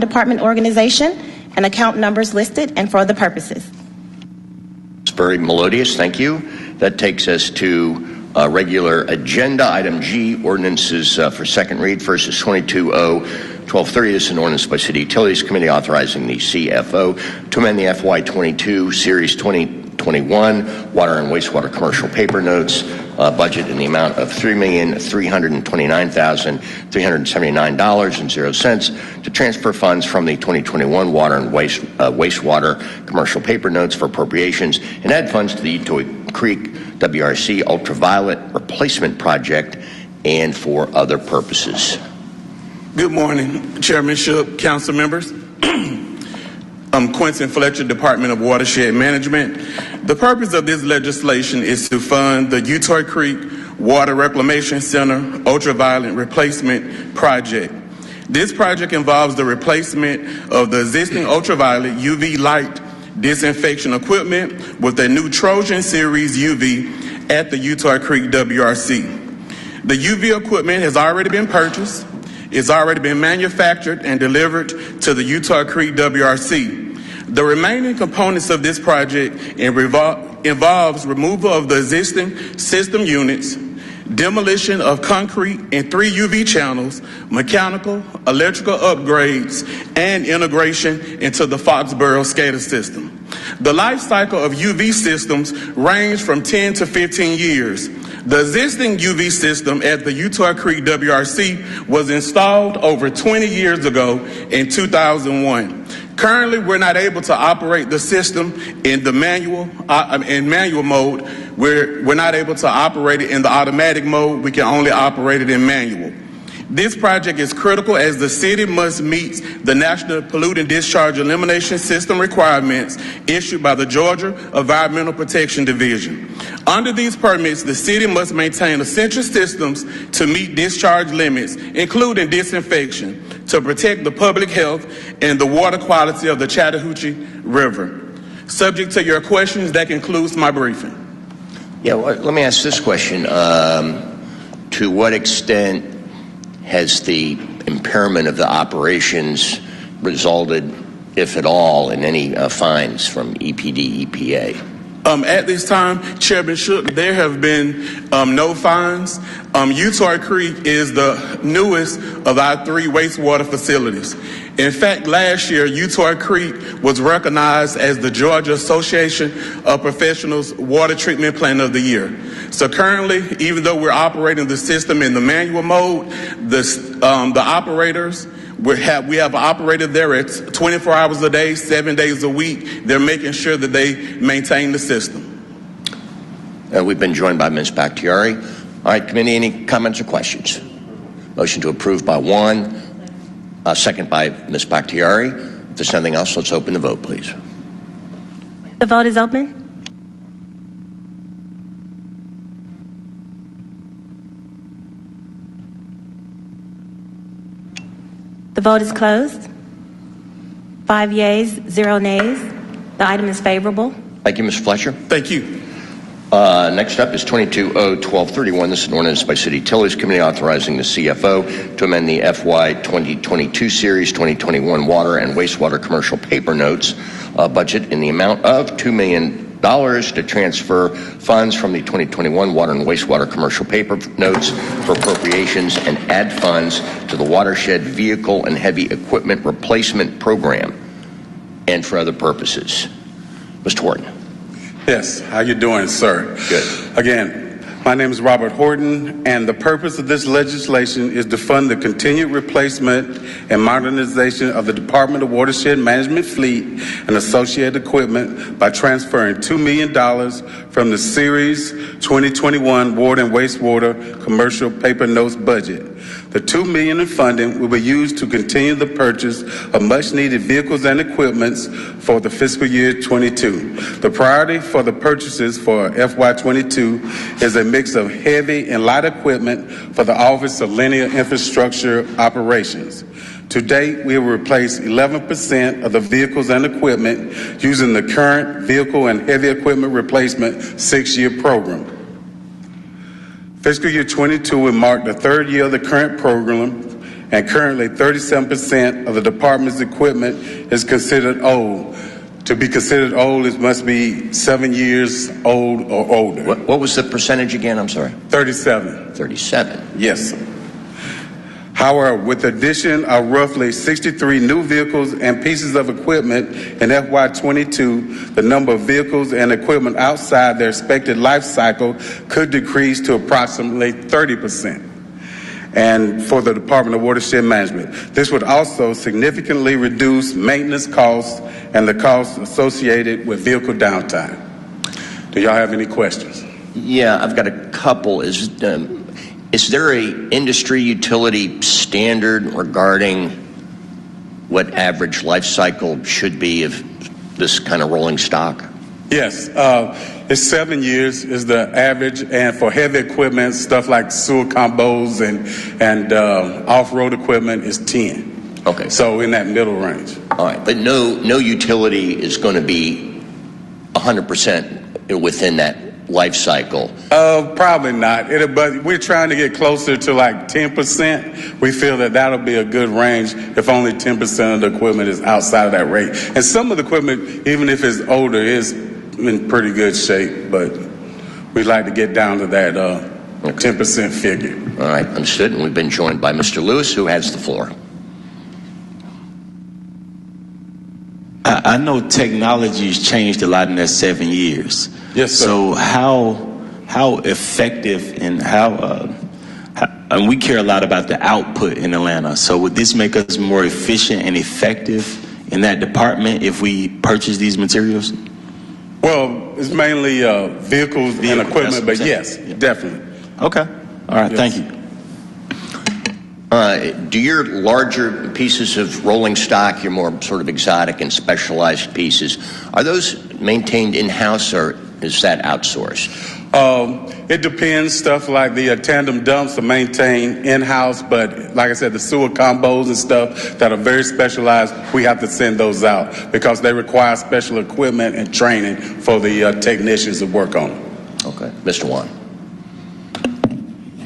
department organization and account numbers listed and for the purposes. It's very melodious, thank you. That takes us to regular agenda. Item G, ordinances for second read. First is 22-0-1230. This is an ordinance by City Utilities Committee authorizing the CFO to amend the FY22 Series 2021 Water and Wastewater Commercial Paper Notes budget in the amount of $3,329,379.00 to transfer funds from the 2021 Water and Wastewater Commercial Paper Notes for appropriations and add funds to the Utoy Creek WRC Ultraviolet Replacement Project and for other purposes. Good morning, Chairman Shook, council members. I'm Quentin Fletcher, Department of Watershed Management. The purpose of this legislation is to fund the Utoy Creek Water Reclamation Center Ultraviolet Replacement Project. This project involves the replacement of the existing ultraviolet UV light disinfection equipment with a new Trojan Series UV at the Utoy Creek WRC. The UV equipment has already been purchased. It's already been manufactured and delivered to the Utoy Creek WRC. The remaining components of this project involves removal of the existing system units, demolition of concrete and 3 UV channels, mechanical, electrical upgrades, and integration into the Foxborough SCADA system. The life cycle of UV systems range from 10 to 15 years. The existing UV system at the Utoy Creek WRC was installed over 20 years ago in 2001. Currently, we're not able to operate the system in the manual mode. We're not able to operate it in the automatic mode. We can only operate it in manual. This project is critical as the city must meet the National Pollutant Discharge Elimination System requirements issued by the Georgia Environmental Protection Division. Under these permits, the city must maintain essential systems to meet discharge limits, including disinfection, to protect the public health and the water quality of the Chattahoochee River. Subject to your questions, that concludes my briefing. Yeah, well, let me ask this question. To what extent has the impairment of the operations resulted, if at all, in any fines from EPD, EPA? At this time, Chairman Shook, there have been no fines. Utoy Creek is the newest of our 3 wastewater facilities. In fact, last year, Utoy Creek was recognized as the Georgia Association of Professionals Water Treatment Plant of the Year. So currently, even though we're operating the system in the manual mode, the operators, we have an operator there at 24 hours a day, 7 days a week. They're making sure that they maintain the system. We've been joined by Ms. Bakhtiari. All right, committee, any comments or questions? Motion to approve by one, second by Ms. Bakhtiari. If there's nothing else, let's open the vote, please. The vote is open. The vote is closed. 5 yeas, 0 nays. The item is favorable. Thank you, Ms. Fletcher. Thank you. Next up is 22-0-1231. This is an ordinance by City Utilities Committee authorizing the CFO to amend the FY 2022 Series 2021 Water and Wastewater Commercial Paper Notes budget in the amount of $2 million to transfer funds from the 2021 Water and Wastewater Commercial Paper Notes for appropriations and add funds to the Watershed Vehicle and Heavy Equipment Replacement Program and for other purposes. Mr. Horton. Yes, how you doing, sir? Good. Again, my name is Robert Horton, and the purpose of this legislation is to fund the continued replacement and modernization of the Department of Watershed Management fleet and associated equipment by transferring $2 million from the Series 2021 Water and Wastewater Commercial Paper Notes budget. The $2 million in funding will be used to continue the purchase of much-needed vehicles and equipments for the fiscal year 22. The priority for the purchases for FY22 is a mix of heavy and light equipment for the Office of Linear Infrastructure Operations. To date, we have replaced 11% of the vehicles and equipment using the current Vehicle and Heavy Equipment Replacement 6-year program. Fiscal year 22 will mark the 3rd year of the current program and currently 37% of the department's equipment is considered old. To be considered old, it must be 7 years old or older. What was the percentage again? I'm sorry. 37. 37. Yes, sir. However, with the addition of roughly 63 new vehicles and pieces of equipment in FY22, the number of vehicles and equipment outside their expected life cycle could decrease to approximately 30%. And for the Department of Watershed Management, this would also significantly reduce maintenance costs and the costs associated with vehicle downtime. Do y'all have any questions? Yeah, I've got a couple. Is there a industry utility standard regarding what average life cycle should be of this kind of rolling stock? Yes, it's 7 years is the average, and for heavy equipment, stuff like sewer combos and off-road equipment is 10. Okay. So in that middle range. All right, but no utility is going to be 100% within that life cycle. Probably not. But we're trying to get closer to like 10%. We feel that that'll be a good range if only 10% of the equipment is outside of that rate. And some of the equipment, even if it's older, is in pretty good shape. But we'd like to get down to that 10% figure. All right, understood. And we've been joined by Mr. Lewis, who has the floor. I know technology's changed a lot in that 7 years. Yes, sir. So how effective and and we care a lot about the output in Atlanta. So would this make us more efficient and effective in that department if we purchase these materials? Well, it's mainly vehicles and equipment, but yes, definitely. Okay. All right. Yes. Thank you. Do your larger pieces of rolling stock, your more sort of exotic and specialized pieces, are those maintained in-house or is that outsourced? It depends. Stuff like the tandem dumps are maintained in-house, but like I said, the sewer combos and stuff that are very specialized, we have to send those out because they require special equipment and training for the technicians to work on them. Okay. Mr. Wan.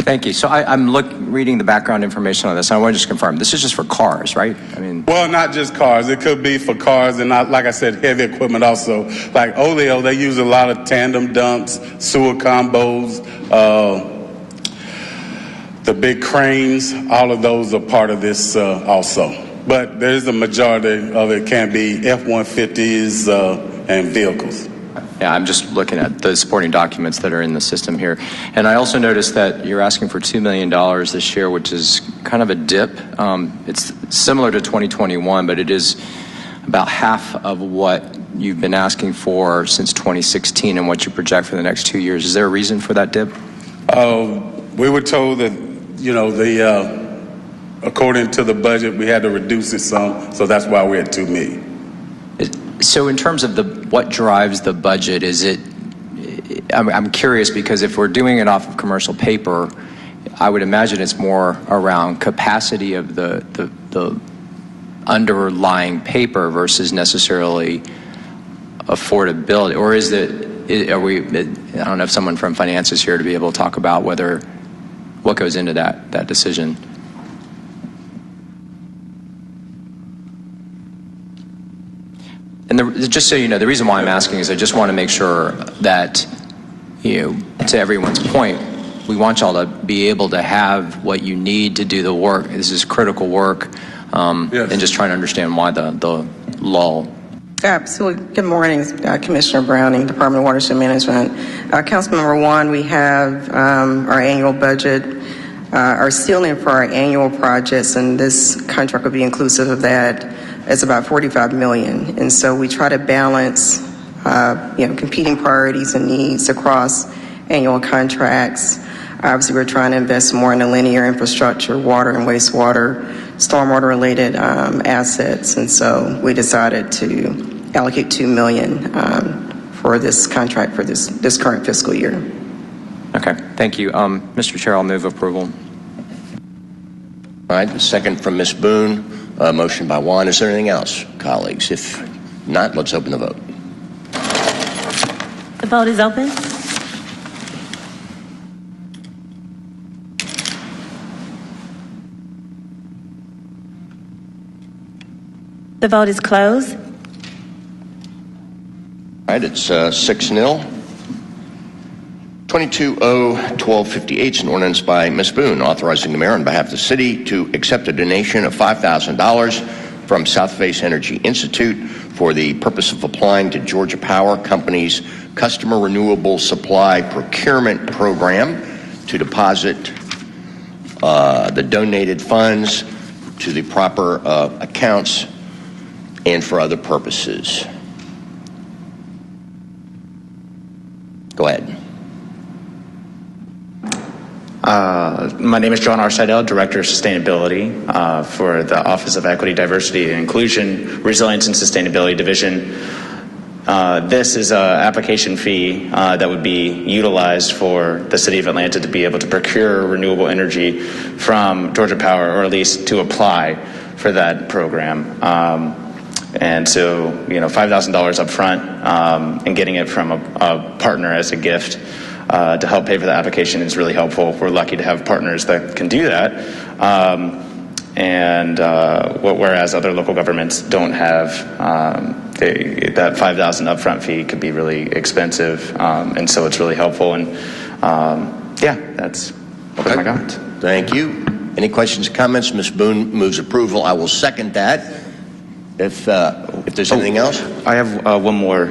Thank you. So I'm reading the background information on this. I want to just confirm. This is just for cars, right? I mean, well, not just cars. It could be for cars and, not, like I said, heavy equipment also. Like Oleo, they use a lot of tandem dumps, sewer combos, the big cranes. All of those are part of this also. But there's a majority of it can be F-150s and vehicles. yeah, I'm just looking at the supporting documents that are in the system here. And I also noticed that you're asking for $2 million this year, which is kind of a dip. It's similar to 2021, but it is about half of what you've been asking for since 2016 and what you project for the next 2 years. Is there a reason for that dip? We were told that, according to the budget, we had to reduce it some, so that's why we're at $2 million. So in terms of what drives the budget, I'm curious because if we're doing it off of commercial paper, I would imagine it's more around capacity of the underlying paper versus necessarily affordability. Or I don't know if someone from finance is here to be able to talk about what goes into that decision. And just so you know, the reason why I'm asking is I just want to make sure that, to everyone's point, we want y'all to be able to have what you need to do the work. This is critical work, Yes. and just trying to understand why the lull. Absolutely. Good morning, Commissioner Browning, Department of Watershed Management. Councilmember Wan, we have our annual budget, our ceiling for our annual projects, and this contract will be inclusive of that. It's about $45 million, and so we try to balance, competing priorities and needs across annual contracts. Obviously, we're trying to invest more in the linear infrastructure, water and wastewater, stormwater-related assets, and so we decided to allocate $2 million for this contract for this current fiscal year. Okay, thank you. Mr. Chair, I'll move approval. All right, second from Ms. Boone, motion by Juan. Is there anything else, colleagues? If not, let's open the vote. The vote is open. The vote is closed. All right, it's 6-0. 22-0-1258 is an ordinance by Ms. Boone authorizing the mayor on behalf of the city to accept a donation of $5,000 from South Face Energy Institute for the purpose of applying to Georgia Power Company's Customer Renewable Supply Procurement Program to deposit the donated funds to the proper accounts and for other purposes. Go ahead. My name is John R. Seidel, Director of Sustainability for the Office of Equity, Diversity, and Inclusion, Resilience and Sustainability Division. This is an application fee that would be utilized for the City of Atlanta to be able to procure renewable energy from Georgia Power, or at least to apply for that program. And so, $5,000 up front and getting it from a partner as a gift to help pay for the application is really helpful. We're lucky to have partners that can do that. Whereas other local governments don't have, that $5,000 upfront fee could be really expensive. And so it's really helpful. And that's what I got. Thank you. Any questions or comments? Ms. Boone moves approval. I will second that. If there's anything else? I have one more.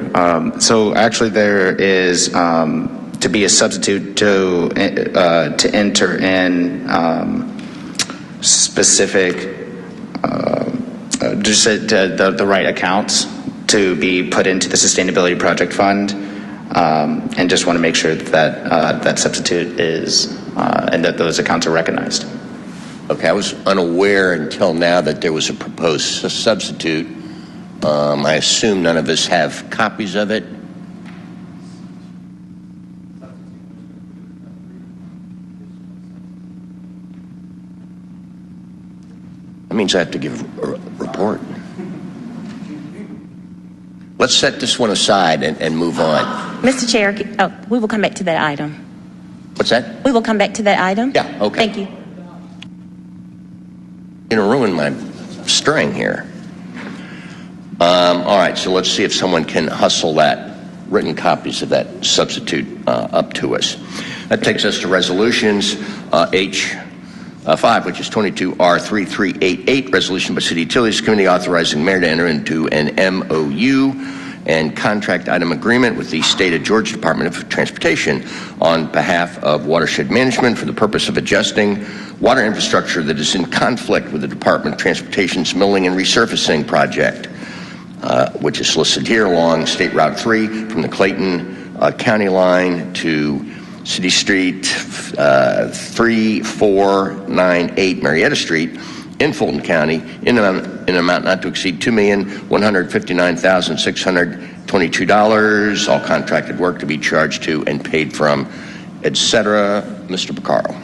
So actually there is to be a substitute to enter in specific just the right accounts to be put into the Sustainability Project Fund, and just want to make sure that that substitute is and that those accounts are recognized. Okay, I was unaware until now that there was a proposed substitute. I assume none of us have copies of it. That means I have to give a report. Let's set this one aside and move on. Mr. Chair, we will come back to that item. What's that? We will come back to that item. Yeah, okay. Thank you. You're going to ruin my string here. All right, so let's see if someone can hustle that, written copies of that substitute up to us. That takes us to resolutions. H5, which is 22R3388, resolution by City Utilities Committee authorizing mayor to enter into an MOU and contract item agreement with the State of Georgia Department of Transportation on behalf of watershed management for the purpose of adjusting water infrastructure that is in conflict with the Department of Transportation's milling and resurfacing project, which is listed here along State Route 3 from the Clayton County line to City Street 3498 Marietta Street in Fulton County in an amount not to exceed $2,159,622. All contracted work to be charged to and paid from, etc. Mr. Baccaro.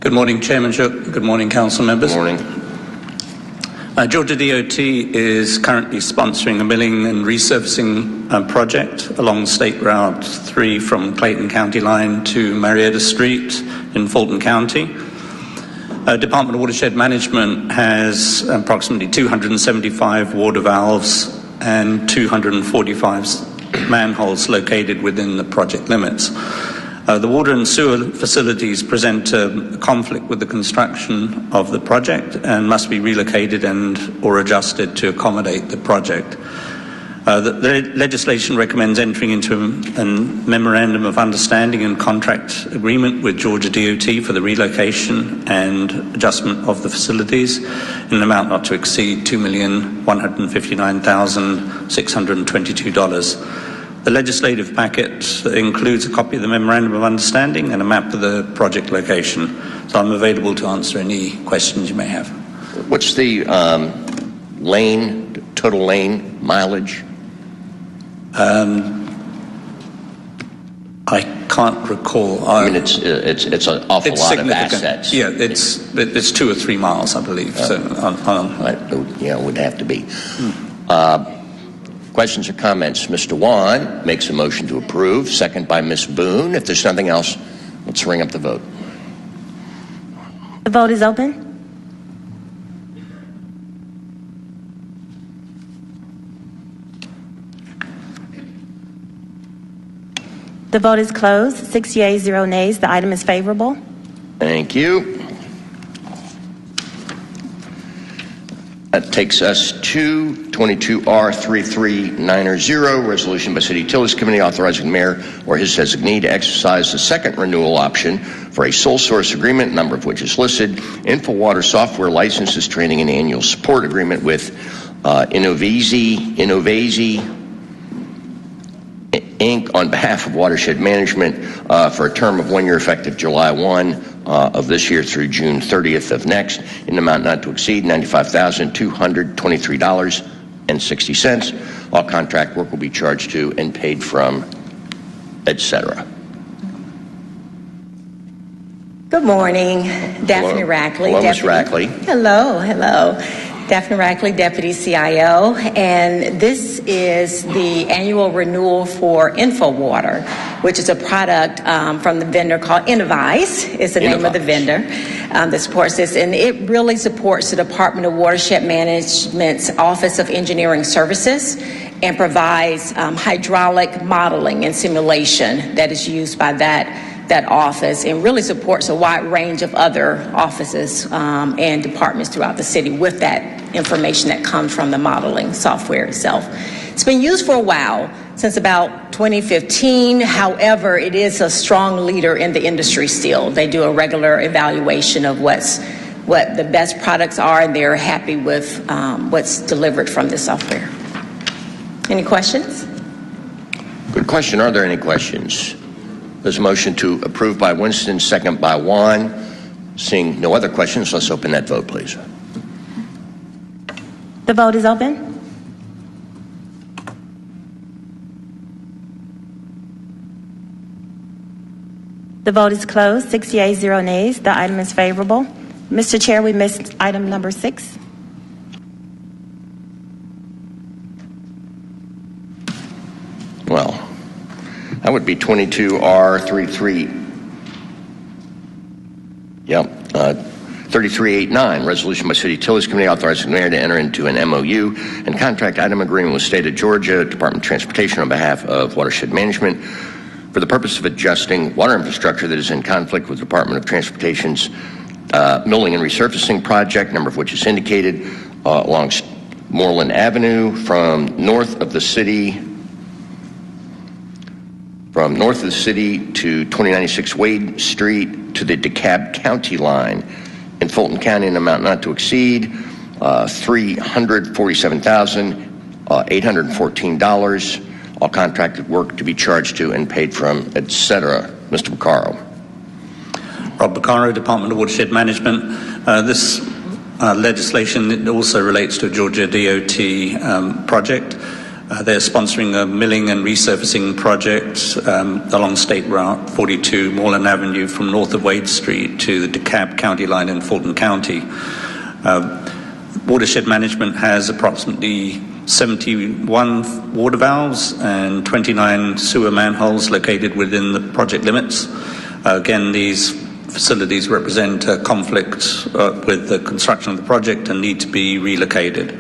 Good morning, Chairmanship. Good morning, Council members. Good morning. Georgia DOT is currently sponsoring a milling and resurfacing project along State Route 3 from Clayton County line to Marietta Street in Fulton County. Department of Watershed Management has approximately 275 water valves and 245 manholes located within the project limits. The water and sewer facilities present a conflict with the construction of the project and must be relocated and or adjusted to accommodate the project. The legislation recommends entering into a memorandum of understanding and contract agreement with Georgia DOT for the relocation and adjustment of the facilities in an amount not to exceed $2,159,622. The legislative packet includes a copy of the Memorandum of Understanding and a map of the project location. So I'm available to answer any questions you may have. What's the total lane mileage? I can't recall. I mean, it's an awful lot of assets. Yeah, it's 2 or 3 miles, I believe. Yeah, it would have to be. Questions or comments? Mr. Wan makes a motion to approve, second by Ms. Boone. If there's nothing else, let's ring up the vote. The vote is open. The vote is closed. 6 yeas, 0 nays. The item is favorable. Thank you. That takes us to 22R33990, resolution by City Utilities Committee authorizing the mayor or his designee to exercise the second renewal option for a sole source agreement, number of which is listed, InfoWater software licenses, training, and annual support agreement with Innovasi Inc. on behalf of Watershed Management for a term of 1 year effective July 1 of this year through June 30th of next, in an amount not to exceed $95,223.60. All contract work will be charged to and paid from, etc. Good morning, Daphne Hello. Rackley. Hello, Ms. Rackley. Hello. Daphne Rackley, Deputy CIO, and this is the annual renewal for InfoWater, which is a product from the vendor called Innovasi, is the name of the vendor that supports this, and it really supports the Department of Watershed Management's Office of Engineering Services and provides hydraulic modeling and simulation that is used by that office, and really supports a wide range of other offices and departments throughout the city with that information that comes from the modeling software itself. It's been used for a while, since about 2015. However, it is a strong leader in the industry still. They do a regular evaluation of what the best products are, and they're happy with what's delivered from this software. Any questions? Good question. Are there any questions? There's a motion to approve by Winston, second by Juan. Seeing no other questions, let's open that vote, please. The vote is open. The vote is closed. 6 yeas, 0 nays. The item is favorable. Mr. Chair, we missed item number 6. Well, that would be 22R33. 3389, resolution by City Utilities Committee authorizing the mayor to enter into an MOU and contract item agreement with State of Georgia Department of Transportation on behalf of Watershed Management for the purpose of adjusting water infrastructure that is in conflict with the Department of Transportation's milling and resurfacing project, number of which is indicated along Moreland Avenue from north of the city to 2096 Wade Street to the DeKalb County line in Fulton County, in an amount not to exceed $347,814. All contracted work to be charged to and paid from, etc. Mr. Buccaro. Rob Buccaro, Department of Watershed Management. This legislation also relates to a Georgia DOT project. They're sponsoring a milling and resurfacing project along State Route 42, Moreland Avenue, from north of Wade Street to the DeKalb County line in Fulton County. Watershed Management has approximately 71 water valves and 29 sewer manholes located within the project limits. Again, these facilities represent a conflict with the construction of the project and need to be relocated.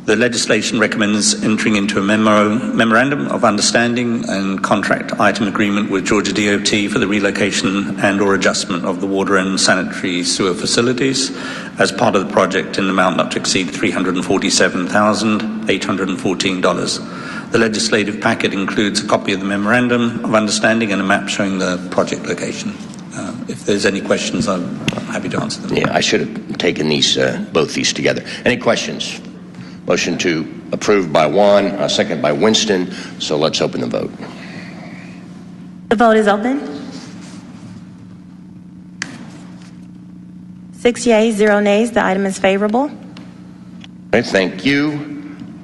The legislation recommends entering into a memorandum of understanding and contract item agreement with Georgia DOT for the relocation and or adjustment of the water and sanitary sewer facilities as part of the project in an amount not to exceed $347,814. The legislative packet includes a copy of the memorandum of understanding and a map showing the project location. If there's any questions, I'm happy to answer them. Yeah, I should have taken these both these together. Any questions? Motion to approve by Juan, second by Winston. So let's open the vote. The vote is open. 6 yeas, 0 nays. The item is favorable. Okay, thank you.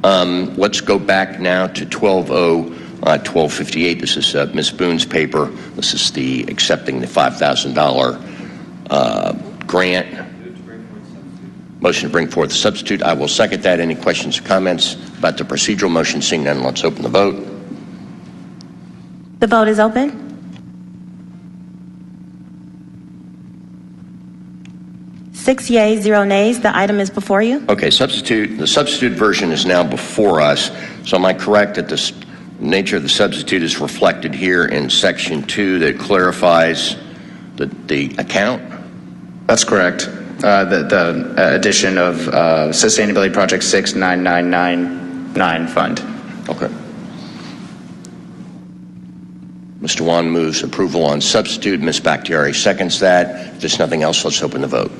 Let's go back now to 1258. This is Ms. Boone's paper. This is the accepting the $5,000 grant. Motion to bring forth a substitute. I will second that. Any questions or comments about the procedural motion? Seeing none, let's open the vote. The vote is open. Six yeas, 0 nays. The item is before you. Okay, the substitute version is now before us. So am I correct that this The nature of the substitute is reflected here in section 2 that clarifies the account. That's correct. The addition of Sustainability Project 69999 fund. Okay. Mr. Wan moves approval on substitute. Ms. Bakhtiari seconds that. If there's nothing else, let's open the vote.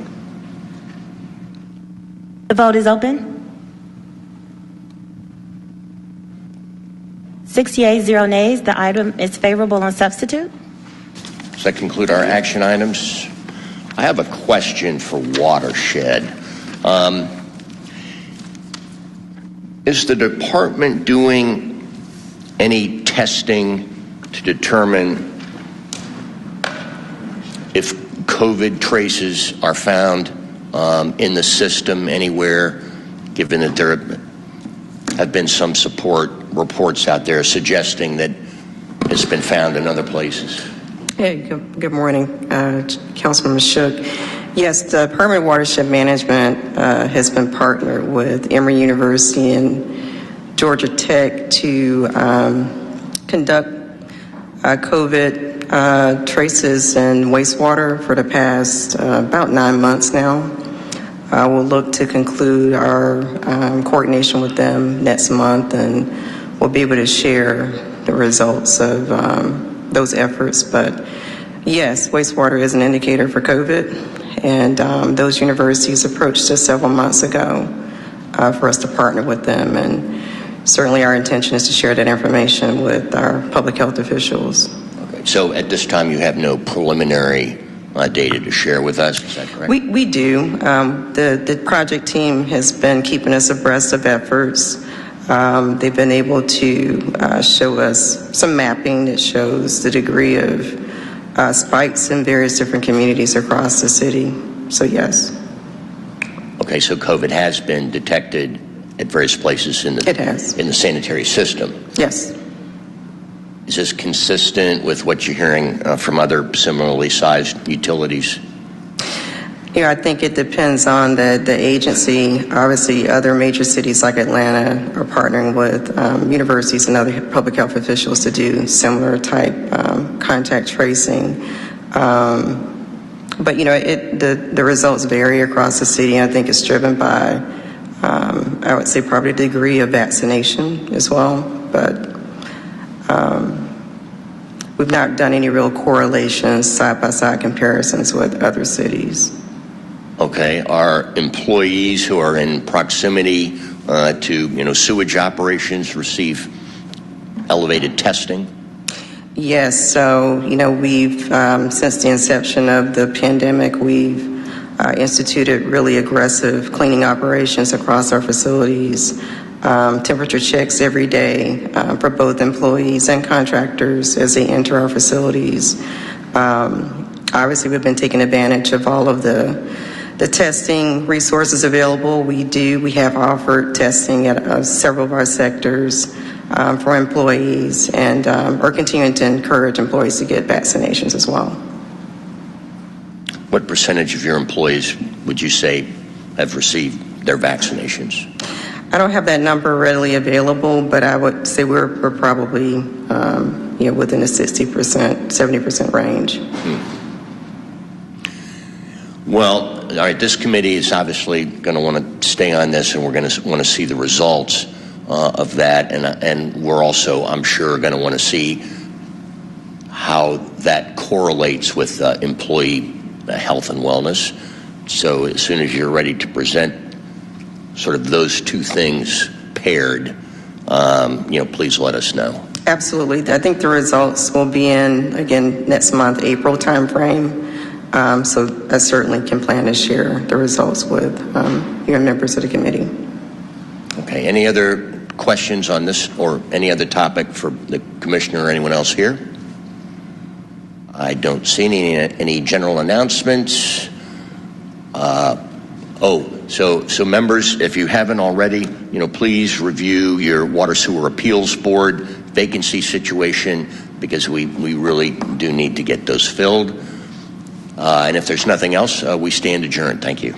The vote is open. 6 yeas, 0 nays. The item is favorable on substitute. Does that conclude our action items? I have a question for Watershed. Is the department doing any testing to determine if COVID traces are found in the system anywhere, given that there have been some reports out there suggesting that it's been found in other places? Hey, good morning, Councilman Shook. Yes, the Department of Watershed Management has been partnered with Emory University and Georgia Tech to conduct COVID traces in wastewater for the past about 9 months now. We'll look to conclude our coordination with them next month, and we'll be able to share the results of those efforts. But yes, wastewater is an indicator for COVID, and those universities approached us several months ago for us to partner with them, and certainly our intention is to share that information with our public health officials. Okay. So at this time you have no preliminary data to share with us, is that correct? We do. The project team has been keeping us abreast of efforts. They've been able to show us some mapping that shows the degree of spikes in various different communities across the city. So yes. Okay, so COVID has been detected at various places in the sanitary system. Yes. Is this consistent with what you're hearing from other similarly sized utilities? Yeah, I think it depends on the agency. Obviously, other major cities like Atlanta are partnering with universities and other public health officials to do similar type contact tracing. But, you know, the results vary across the city. I think it's driven by, I would say, probably the degree of vaccination as well. But we've not done any real correlations, side-by-side comparisons with other cities. Okay, are employees who are in proximity to, sewage operations receive elevated testing? Yes, so, we've, since the inception of the pandemic, we've instituted really aggressive cleaning operations across our facilities, temperature checks every day for both employees and contractors as they enter our facilities. Obviously, we've been taking advantage of all of the testing resources available. We have offered testing at several of our sectors for employees, and are continuing to encourage employees to get vaccinations as well. What percentage of your employees would you say have received their vaccinations? I don't have that number readily available, but I would say we're probably within the 60%, 70% range. Well, all right, this committee is obviously going to want to stay on this, and we're going to want to see the results of that, and we're also, I'm sure, going to want to see how that correlates with employee health and wellness. So as soon as you're ready to present sort of those two things paired, please let us know. Absolutely. I think the results will be in, again, next month, April timeframe. So I certainly can plan to share the results with your members of the committee. Okay. Any other questions on this or any other topic for the commissioner or anyone else here? I don't see any general announcements. So members, if you haven't already, please review your Water Sewer Appeals Board vacancy situation, because we really do need to get those filled. And if there's nothing else, we stand adjourned. Thank you.